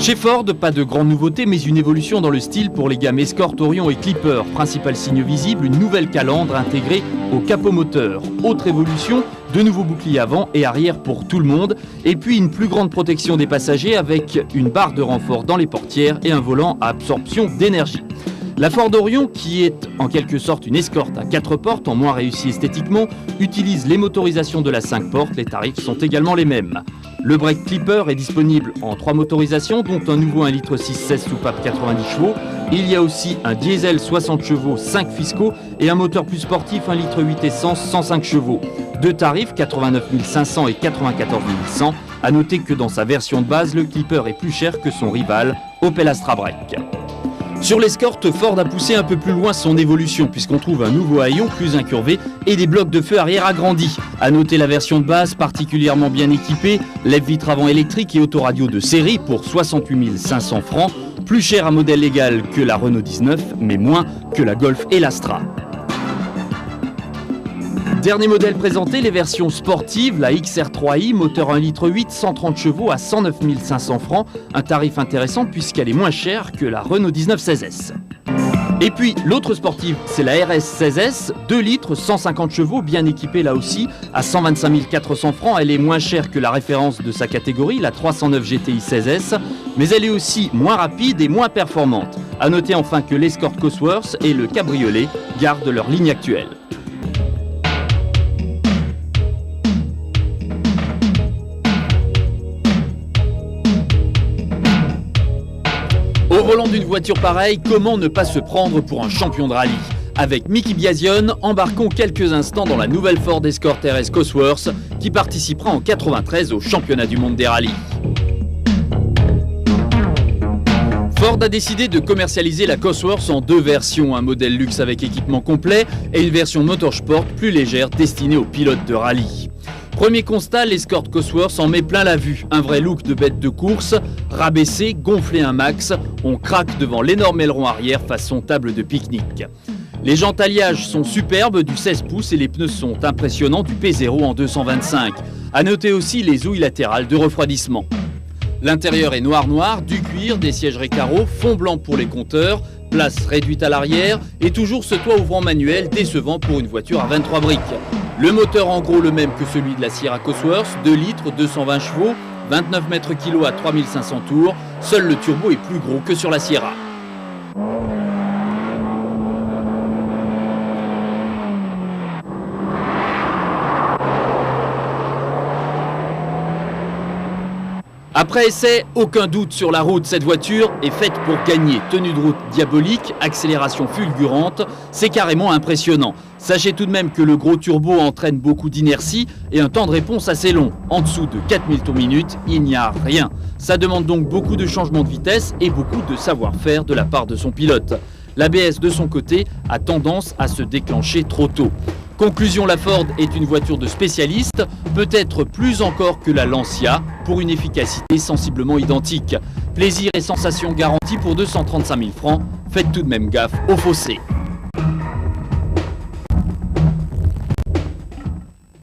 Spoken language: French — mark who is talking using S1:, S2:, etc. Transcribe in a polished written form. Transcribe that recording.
S1: Chez Ford, pas de grande nouveauté, mais une évolution dans le style pour les gammes Escort, Orion et Clipper. Principal signe visible, une nouvelle calandre intégrée au capot moteur. Autre évolution, de nouveaux boucliers avant et arrière pour tout le monde. Et puis une plus grande protection des passagers avec une barre de renfort dans les portières et un volant à absorption d'énergie. La Ford Orion, qui est en quelque sorte une Escort à 4 portes, en moins réussi esthétiquement, utilise les motorisations de la 5 portes. Les tarifs sont également les mêmes. Le break Clipper est disponible en 3 motorisations, dont un nouveau 1,6 litre 16 soupape 90 chevaux. Il y a aussi un diesel 60 chevaux 5 fiscaux et un moteur plus sportif 1,8 litre essence 105 chevaux. Deux tarifs, 89 500 et 94 100. A noter que dans sa version de base, le Clipper est plus cher que son rival Opel Astra Break. Sur l'Escort, Ford a poussé un peu plus loin son évolution puisqu'on trouve un nouveau haillon plus incurvé et des blocs de feu arrière agrandis. A noter la version de base particulièrement bien équipée, lève-vitre avant électrique et autoradio de série pour 68 500 francs, plus cher à modèle légal que la Renault 19 mais moins que la Golf et l'Astra. Dernier modèle présenté, les versions sportives, la XR3i, moteur 1,8 litre 130 chevaux à 109 500 francs, un tarif intéressant puisqu'elle est moins chère que la Renault 19 16S. Et puis l'autre sportive, c'est la RS 16S, 2 litres 150 chevaux, bien équipée là aussi, à 125 400 francs. Elle est moins chère que la référence de sa catégorie, la 309 GTI 16S, mais elle est aussi moins rapide et moins performante. A noter enfin que l'Escort Cosworth et le Cabriolet gardent leur ligne actuelle. Au volant d'une voiture pareille, comment ne pas se prendre pour un champion de rallye? Avec Mickey Biasion, embarquons quelques instants dans la nouvelle Ford Escort RS Cosworth qui participera en 93 au championnat du monde des rallyes. Ford a décidé de commercialiser la Cosworth en 2 versions, un modèle luxe avec équipement complet et une version motorsport plus légère destinée aux pilotes de rallye. Premier constat, l'Escort Cosworth en met plein la vue. Un vrai look de bête de course, rabaissé, gonflé un max. On craque devant l'énorme aileron arrière façon table de pique-nique. Les jantes alliages sont superbes du 16 pouces et les pneus sont impressionnants du P0 en 225. A noter aussi les ouïes latérales de refroidissement. L'intérieur est noir, du cuir, des sièges récarreaux, fond blanc pour les compteurs, place réduite à l'arrière et toujours ce toit ouvrant manuel décevant pour une voiture à 23 briques. Le moteur en gros le même que celui de la Sierra Cosworth, 2 litres, 220 chevaux, 29 mètres kg à 3500 tours. Seul le turbo est plus gros que sur la Sierra. Après essai, aucun doute sur la route, cette voiture est faite pour gagner. Tenue de route diabolique, accélération fulgurante, c'est carrément impressionnant. Sachez tout de même que le gros turbo entraîne beaucoup d'inertie et un temps de réponse assez long. En dessous de 4000 tours minute, il n'y a rien. Ça demande donc beaucoup de changements de vitesse et beaucoup de savoir-faire de la part de son pilote. L'ABS de son côté a tendance à se déclencher trop tôt. Conclusion, la Ford est une voiture de spécialiste, peut-être plus encore que la Lancia, pour une efficacité sensiblement identique. Plaisir et sensation garantis pour 235 000 francs, faites tout de même gaffe au fossé.